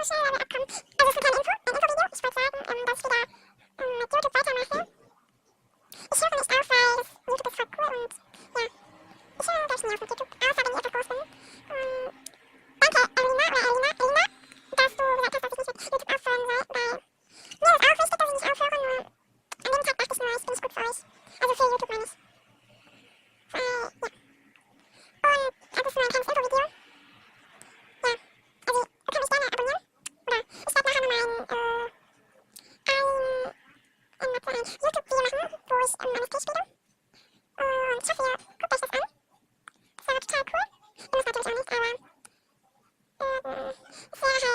schnell abkommen. Also es ist eine kleine Info, ein Infovideo. Ich wollte sagen, dass ich wieder mit YouTube weitermache. Ich höre nicht auf, weil das YouTube ist voll cool und ja, ich höre gleich nie auf mit YouTube, außer wenn ich etwas groß bin. Danke, Elina, dass du gesagt hast, dass ich nicht mit YouTube aufhören soll, weil mir ist auch wichtig, dass ich nicht aufhöre, nur an dem Tag dachte ich nur, ich bin nicht gut für euch. Also für YouTube meine ich. Weil, ja. Und das ist nur ein kleines Infovideo. Ja, also ihr könnt mich gerne abonnieren. Oder ich werde nachher nochmal ein YouTube-Video machen, wo ich meine Skills spiele. Und ich hoffe, ihr guckt euch das an. Das wäre total cool. Ihr müsst natürlich auch nicht, aber es wäre halt